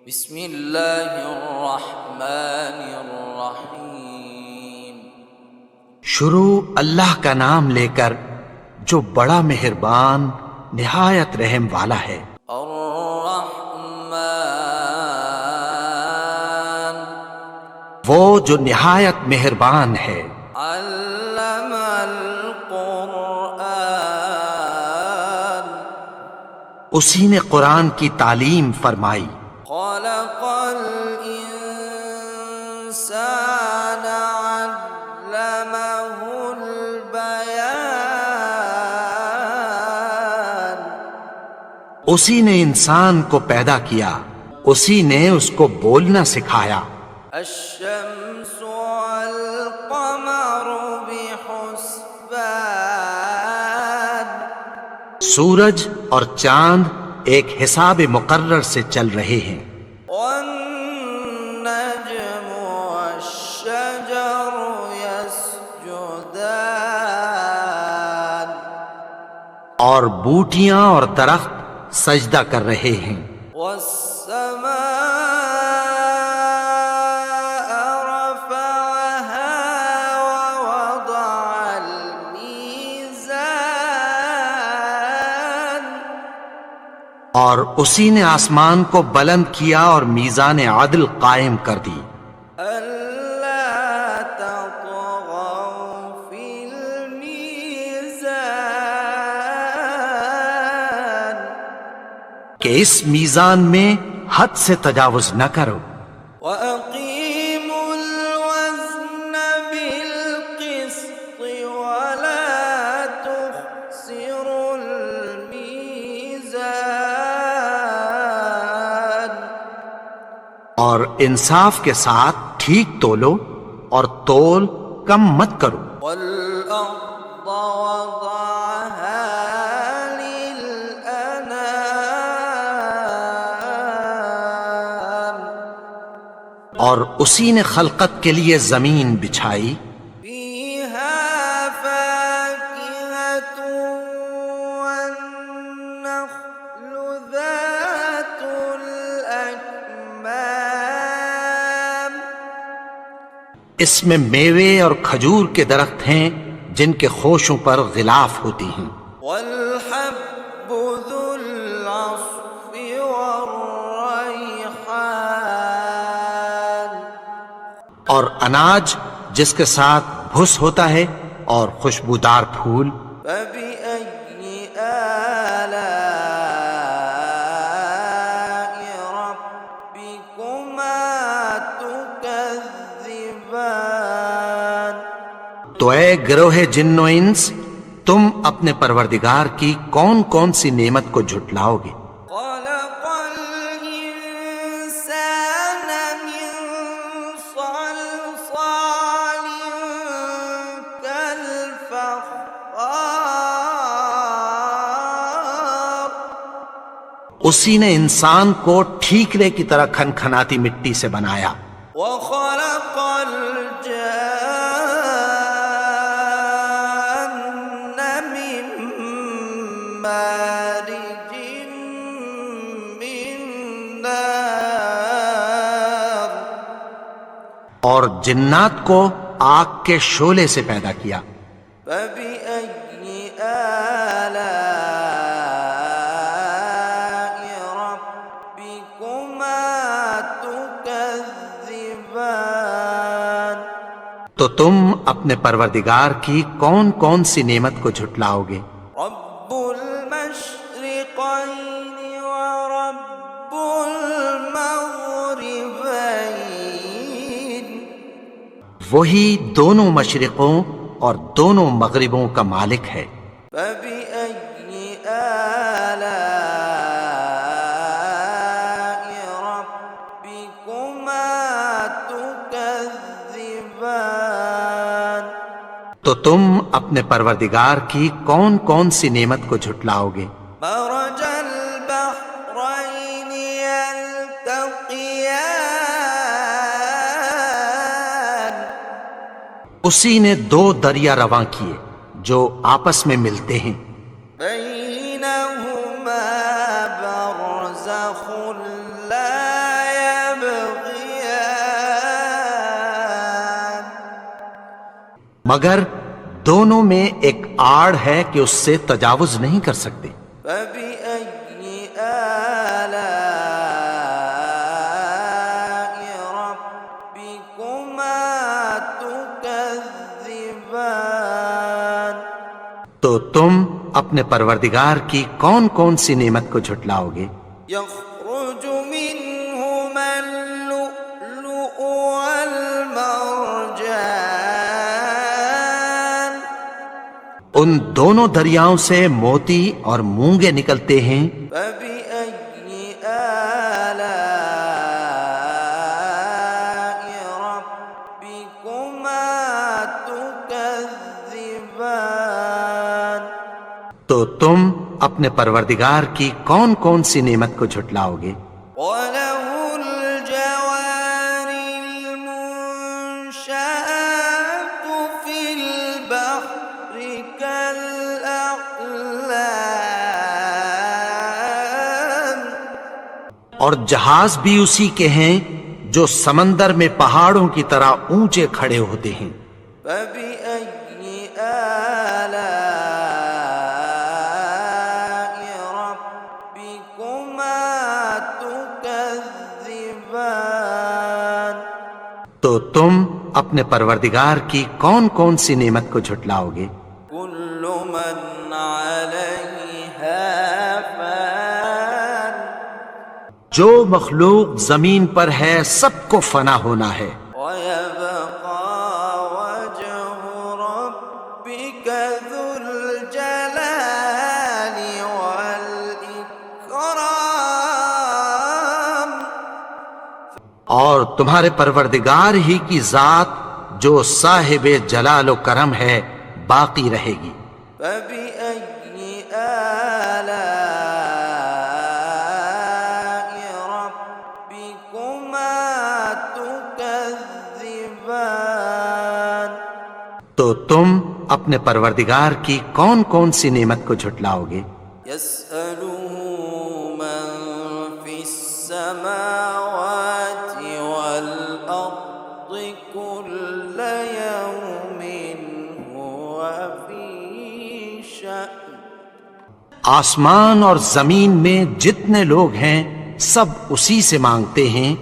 بسم اللہ الرحمن الرحیم۔ شروع اللہ کا نام لے کر جو بڑا مہربان نہایت رحم والا ہے۔ الرحمن وہ جو نہایت مہربان ہے۔ علم القرآن اسی نے قرآن کی تعلیم فرمائی۔ خلق الانسان علمہ البیان اسی نے انسان کو پیدا کیا، اسی نے اس کو بولنا سکھایا۔ الشمس والقمر بحسبان سورج اور چاند ایک حساب مقرر سے چل رہے ہیں۔ والنجم والشجر يسجدان اور بوٹیاں اور درخت سجدہ کر رہے ہیں۔ والسماء رفعها ووضع الميزان اور اسی نے آسمان کو بلند کیا اور میزان عدل قائم کر دی۔ ألا تطغوا في الميزان کہ اس میزان میں حد سے تجاوز نہ کرو۔ وأقيموا الوزن بالقسط ولا تخسروا الميزان اور انصاف کے ساتھ ٹھیک تولو اور تول کم مت کرو۔ والأرض وضعها للأنام اور اسی نے خلقت کے لیے زمین بچھائی، فيها فاكهة والنخل ذات الأكمام اس میں میوے اور کھجور کے درخت ہیں جن کے خوشوں پر غلاف ہوتی ہیں، والحب ذو العصف والريحان اور اناج جس کے ساتھ بھس ہوتا ہے اور خوشبودار پھول۔ فبأي آلاء ربكما تكذبان تو اے گروہ جن و انس، تم اپنے پروردگار کی کون کون سی نعمت کو جھٹلاؤ گے؟ خلق الإنسان من صلصال كالفخار اسی نے انسان کو ٹھیکرے کی طرح کھنکھناتی مٹی سے بنایا۔ وخلق الجان من مارج من نار اور جنات کو آگ کے شعلے سے پیدا کیا۔ فبأي آلاء ربكما تكذبان تو تم اپنے پروردگار کی کون کون سی نعمت کو جھٹلاؤ گے؟ رب المشرقين ورب المغربين وہی دونوں مشرقوں اور دونوں مغربوں کا مالک ہے۔ فبأي آلاء ربكما تكذبان تو تم اپنے پروردگار کی کون کون سی نعمت کو جھٹلاؤ گے؟ مرج البحرين يلتقيان اسی نے دو دریا رواں کیے جو آپس میں ملتے ہیں، بينهما برزخ لا مگر دونوں میں ایک آڑ ہے کہ اس سے تجاوز نہیں کر سکتے۔ فبأي آلاء ربكما تكذبان؟ تو تم اپنے پروردگار کی کون کون سی نعمت کو جھٹلاؤ گے؟ يخرج منهما اللؤلؤ والمرجان ان دونوں دریاؤں سے موتی اور مونگے نکلتے ہیں۔ فبأي آلاء ربكما تكذبان؟ تو تم اپنے پروردگار کی کون کون سی نعمت کو جھٹلاؤ گے؟ وَلَهُ الْجَوَارِ الْمُنشَآتُ فِي الْبَحْرِ كَالْأَعْلَامِ اور جہاز بھی اسی کے ہیں جو سمندر میں پہاڑوں کی طرح اونچے کھڑے ہوتے ہیں۔ فَبِأَيِّ آلَاءِ رَبِّكُمَا تُكَذِّبَانِ؟ تو تم اپنے پروردگار کی کون کون سی نعمت کو جھٹلاؤ گے؟ كُلُّ مَنْ عَلَيْهَا فَانٍ جو مخلوق زمین پر ہے سب کو فنا ہونا ہے، وَيَبْقَى وَجْهُ رَبِّكَ ذُو الْجَلَالِ وَالْإِكْرَامِ اور تمہارے پروردگار ہی کی ذات جو صاحب جلال و کرم ہے باقی رہے گی۔ فَبِأَيِّ آلَاءِ رَبِّكُمَا تُكَذِّبَانِ؟ تو تم اپنے پروردگار کی کون کون سی نعمت کو جھٹلاؤ گے؟ يَسْأَلُهُ مَن فِي السَّمَاوَاتِ وَالْأَرْضِ كُلَّ يَوْمٍ هُوَ فِي شَأْنٍ آسمان اور زمین میں جتنے لوگ ہیں سب اسی سے مانگتے ہیں،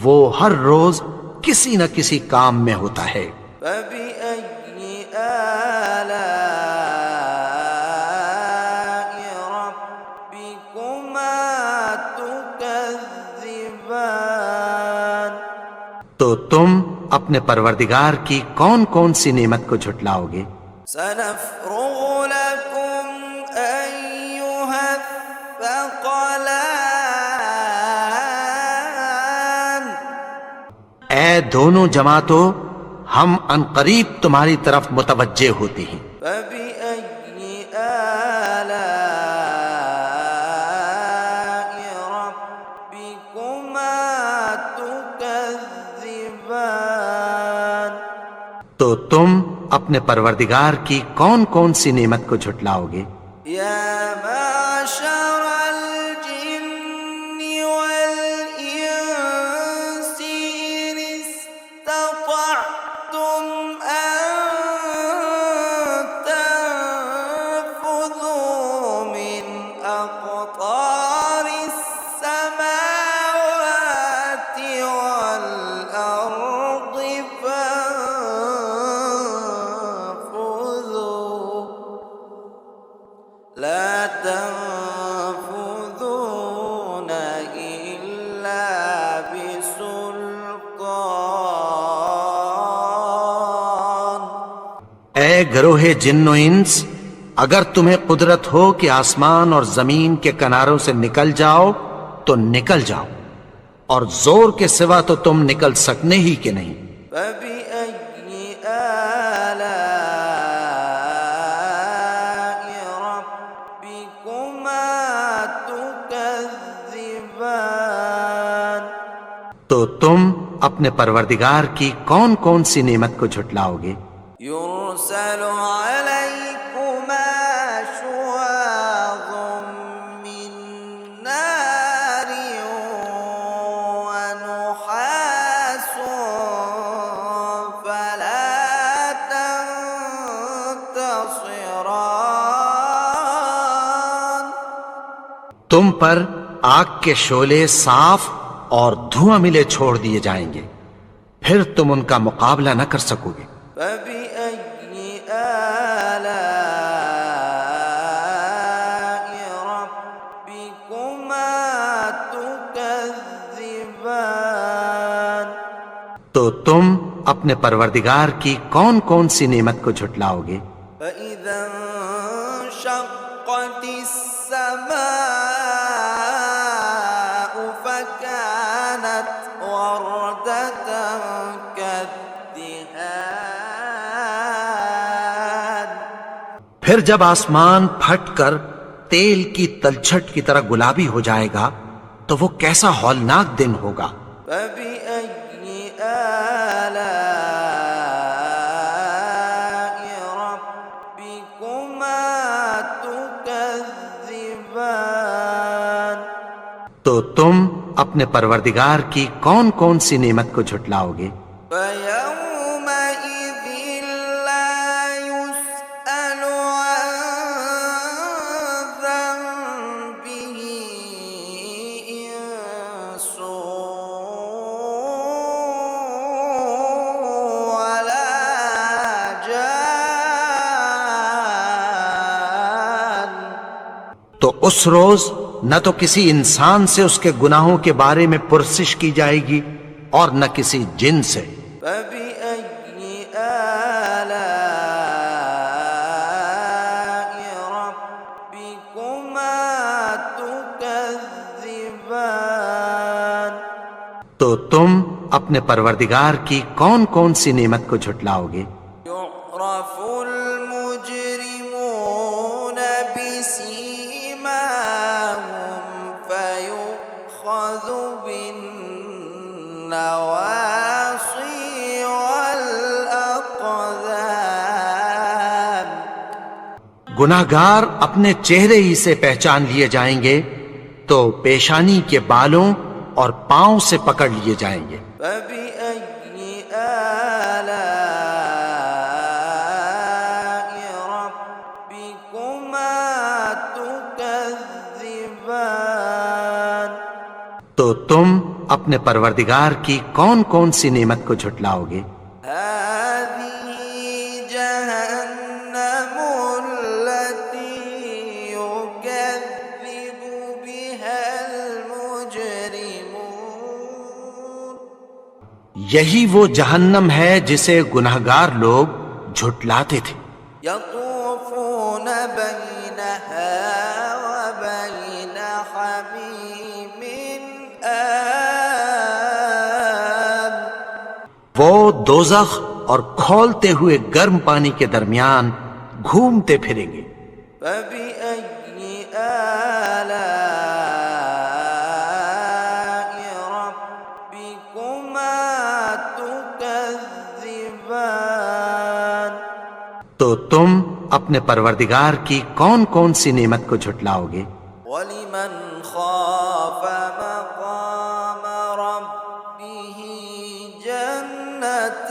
وہ ہر روز کسی نہ کسی کام میں ہوتا ہے۔ فَبِأَيِّ آلَاءِ رَبِّكُمَا تُكَذِّبَانِ؟ تو تم اپنے پروردگار کی کون کون سی نعمت کو جھٹلاؤ گے؟ سَنَفْرُغُ لَكُمْ أَيُّهَ الثَّقَلَانِ اے دونوں جماعتوں، ہم عنقریب تمہاری طرف متوجہ ہوتے ہیں۔ فَبِأَيِّ آلَاءِ رَبِّكُمَا تُكَذِّبَانِ؟ تو تم اپنے پروردگار کی کون کون سی نعمت کو جھٹلاؤ گے؟ يَا مَعْشَرَ الْجِنِّ وَالْإِنسِ إِنِ اسْتَطَعْتُمْ أَن تَنفُذُوا مِنْ أَقْطَارِ السَّمَاوَاتِ وَالْأَرْضِ فَانفُذُوا لَا تَنفُذُونَ إِلَّا بِسُلْطَانٍ اے گروہ جن و انس، اگر تمہیں قدرت ہو کہ آسمان اور زمین کے کناروں سے نکل جاؤ تو نکل جاؤ، اور زور کے سوا تو تم نکل سکنے ہی کے نہیں۔ فَبِأَيِّ آلَاءِ رَبِّكُمَا تُكَذِّبَانِ؟ تو تم اپنے پروردگار کی کون کون سی نعمت کو جھٹلاؤ گے؟ يُرْسَلُ عَلَيْكُمَا شُوَاظٌ مِّن نَّارٍ وَنُحَاسٌ فَلَا تم پر آگ کے شعلے صاف اور دھواں ملے چھوڑ دیے جائیں گے، پھر تم ان کا مقابلہ نہ کر سکو گے۔ فبأي آلاء ربكما تكذبان؟ تو تم اپنے پروردگار کی کون کون سی نعمت کو جھٹلاؤ گے؟ فإذا انشقت السماء فكانت وردة كالدهان۔ پھر جب آسمان پھٹ کر تیل کی تلچھٹ کی طرح گلابی ہو جائے گا تو وہ کیسا ہولناک دن ہوگا۔ فبأي آلاء ربكما تكذبان؟ تو تم اپنے پروردگار کی کون کون سی نعمت کو جھٹلاؤ گے؟ فيومئذ لا يسأل عن ذنبه إنس ولا جان۔ تو اس روز نہ تو کسی انسان سے اس کے گناہوں کے بارے میں پرسش کی جائے گی اور نہ کسی جن سے۔ فبأي آلاء ربكما تكذبان؟ تو تم اپنے پروردگار کی کون کون سی نعمت کو جھٹلاؤ گے؟ يعرف المجرمون بسيماهم فيؤخذ بالنواصي والأقدام۔ گناہگار اپنے چہرے ہی سے پہچان لیے جائیں گے تو پیشانی کے بالوں اور پاؤں سے پکڑ لیے جائیں گے۔ فبأي آلاء ربكما تكذبان؟ تو تم اپنے پروردگار کی کون کون سی نعمت کو جھٹلاؤ گے؟ هذه جهنم التي يكذب بها المجرمون۔ یہی وہ جہنم ہے جسے گناہگار لوگ جھٹلاتے تھے۔ يطوفون بينها وبين حميم آن۔ وہ دوزخ اور کھولتے ہوئے گرم پانی کے درمیان گھومتے پھریں گے۔ فبأي آلاء ربكما تكذبان؟ تو تم اپنے پروردگار کی کون کون سی نعمت کو جھٹلاؤ گے؟ ولمن خاف مقام ربه جنتان۔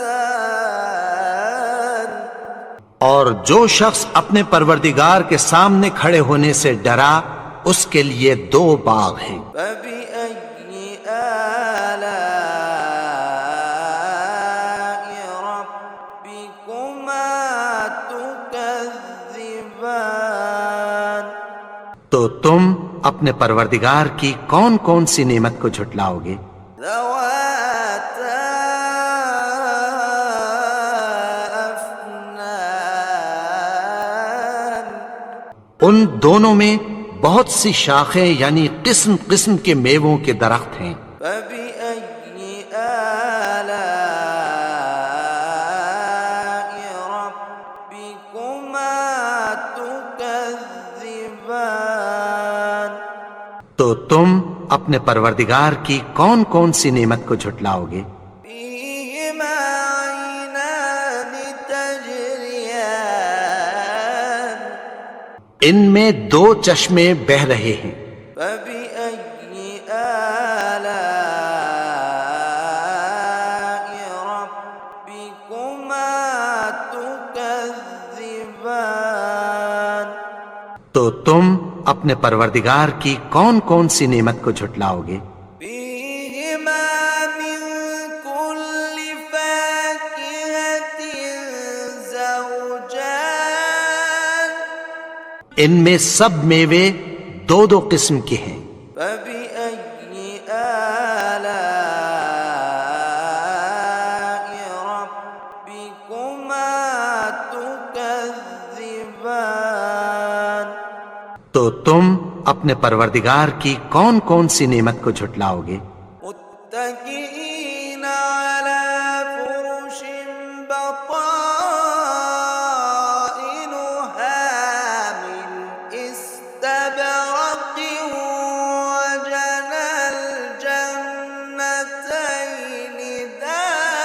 اور جو شخص اپنے پروردگار کے سامنے کھڑے ہونے سے ڈرا اس کے لیے دو باغ ہیں۔ فبأي آلاء ربكما تكذبان؟ تو تم اپنے پروردگار کی کون کون سی نعمت کو جھٹلاؤ گے؟ ذواتا أفنان۔ ان دونوں میں بہت سی شاخیں یعنی قسم قسم کے میووں کے درخت ہیں۔ فبأي آلاء ربكما تكذبان؟ تو تم اپنے پروردگار کی کون کون سی نعمت کو جھٹلاؤ گے؟ فيهما عينان تجريان۔ ان میں دو چشمے بہہ رہے ہیں۔ فبأي آلاء ربكما تكذبان؟ تو تم اپنے پروردگار کی کون کون سی نعمت کو جھٹلاؤ گے؟ فيهما من كل فاكهة زوجان ان میں سب میوے دو دو قسم کے ہیں۔ فبأي آلاء ربكما تكذبان تو تم اپنے پروردگار کی کون کون سی نعمت کو جھٹلاؤ گے؟ متكئين على فرش بطائنها من استبرق وجنى الجنتين دان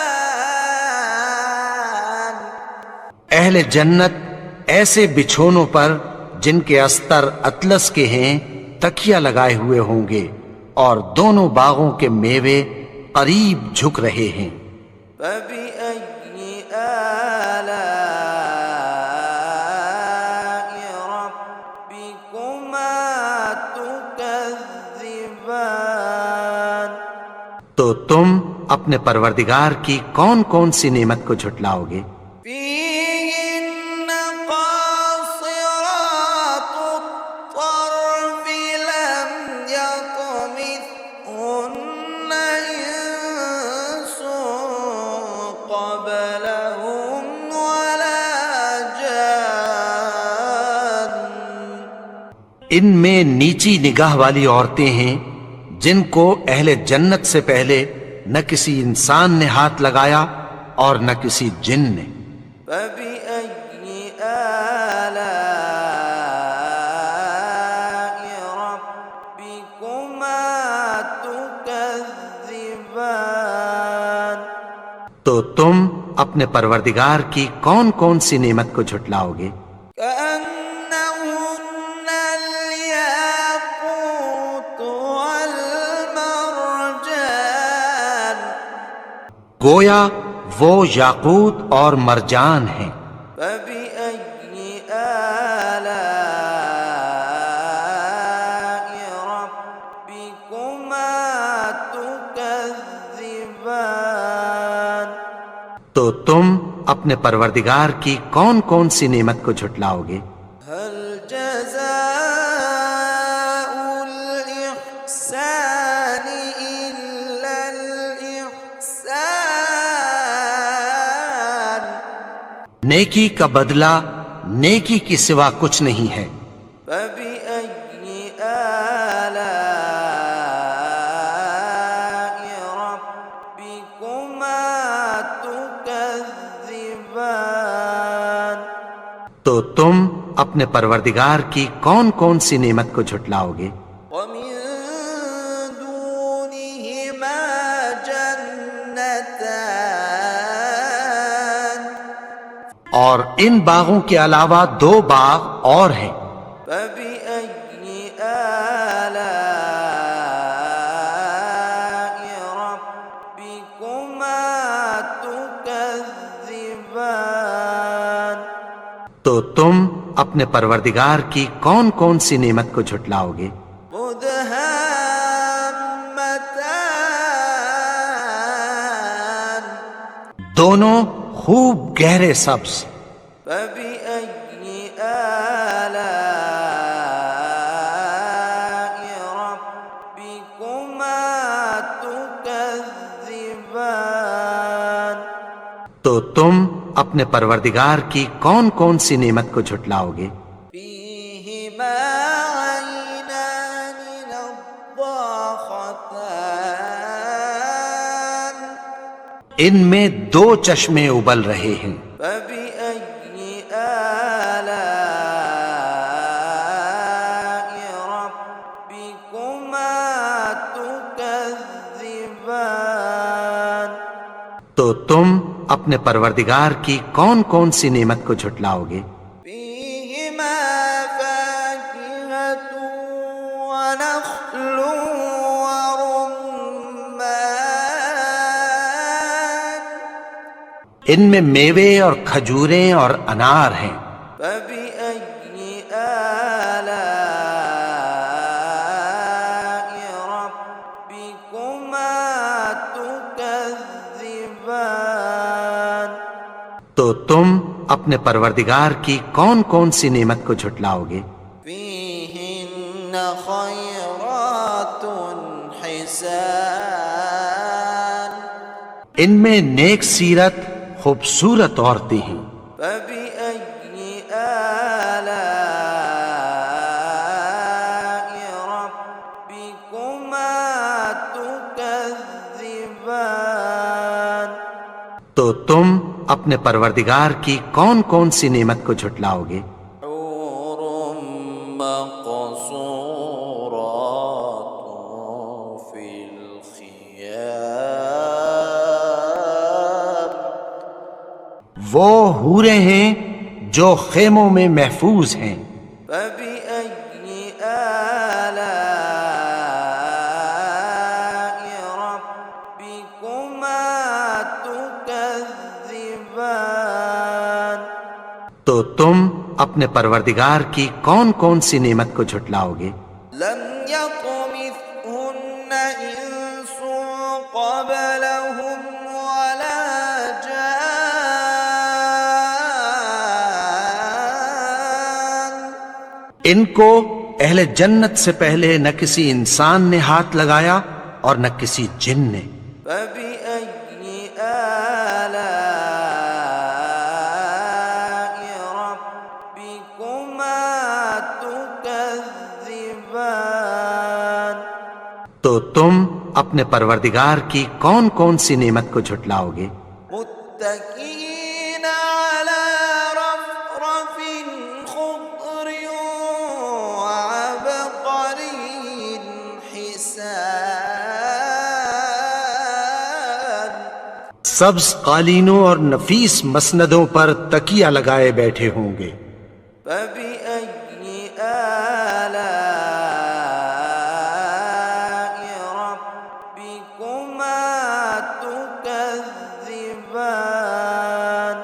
اہل جنت ایسے بچھونوں پر جن کے استر اطلس کے ہیں تکیہ لگائے ہوئے ہوں گے، اور دونوں باغوں کے میوے قریب جھک رہے ہیں۔ فبأي آلاء ربكما تكذبان تو تم اپنے پروردگار کی کون کون سی نعمت کو جھٹلاؤ گے؟ فيهن قاصرات الطرف لم يطمثهن إنس قبلهم ولا جان ان میں نیچی نگاہ والی عورتیں ہیں جن کو اہل جنت سے پہلے نہ کسی انسان نے ہاتھ لگایا اور نہ کسی جن نے۔ فبأي آلاء ربكما تكذبان تو تم اپنے پروردگار کی کون کون سی نعمت کو جھٹلاؤ گے؟ كأنهن الياقوت والمرجان گویا وہ یاقوت اور مرجان ہیں۔ فبأي آلاء ربكما تكذبان تو تم اپنے پروردگار کی کون کون سی نعمت کو جھٹلاؤ گے؟ هل جزاء الإحسان إلا الإحسان نیکی کا بدلہ نیکی کی سوا کچھ نہیں ہے۔ فبأي آلاء ربكما تكذبان تو تم اپنے پروردگار کی کون کون سی نعمت کو جھٹلاؤ گے؟ ومن دونهما جنتان اور ان باغوں کے علاوہ دو باغ اور ہیں۔ فبأي آلاء ربكما تكذبان تو تم اپنے پروردگار کی کون کون سی نعمت کو جھٹلاؤ گے؟ مدهامتان دونوں خوب گہرے سبز۔ فبأي آلاء ربكما تكذبان تو تم اپنے پروردگار کی کون کون سی نعمت کو جھٹلاؤ گے؟ فيهما عينان نضاختان ان میں دو چشمے ابل رہے ہیں۔ فبأي آلاء ربكما تكذبان تو تم اپنے پروردگار کی کون کون سی نعمت کو جھٹلاؤ گے؟ فيهما فاكهة ونخل ورمان ان میں میوے اور کھجوریں اور انار ہیں۔ فبأي آلاء تو تم اپنے پروردگار کی کون کون سی نعمت کو جھٹلاؤ گے؟ فيهن خيرات حسان ان میں نیک سیرت خوبصورت عورتیں ہیں۔ فبأي آلاء ربكما تكذبان تو تم اپنے پروردگار کی کون کون سی نعمت کو جھٹلاؤ گے؟ حور مقصورات في الخيام وہ حوریں ہیں جو خیموں میں محفوظ ہیں۔ فبأي آلاء ربكما تكذبان تو تم اپنے پروردگار کی کون کون سی نعمت کو جھٹلاؤ گے؟ لم يطمثهن إنس قبلهم ولا جان ان کو اہل جنت سے پہلے نہ کسی انسان نے ہاتھ لگایا اور نہ کسی جن نے۔ فبأي آلاء ربكما تكذبان تو تم اپنے پروردگار کی کون کون سی نعمت کو جھٹلاؤ گے؟ متكئين على رفرف خضر وعبقري حسان سبز قالینوں اور نفیس مسندوں پر تکیہ لگائے بیٹھے ہوں گے۔ فبأي آلاء ربكما تكذبان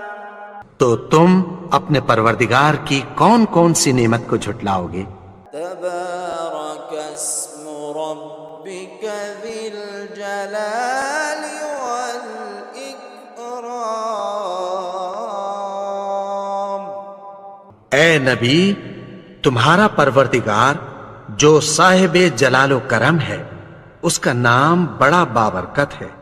تو تم اپنے پروردگار کی کون کون سی نعمت کو جھٹلاؤ گے؟ تبارك اسم ربك ذي الجلال والإكرام اے نبی، تمہارا پروردگار جو صاحب جلال و کرم ہے، اس کا نام بڑا بابرکت ہے۔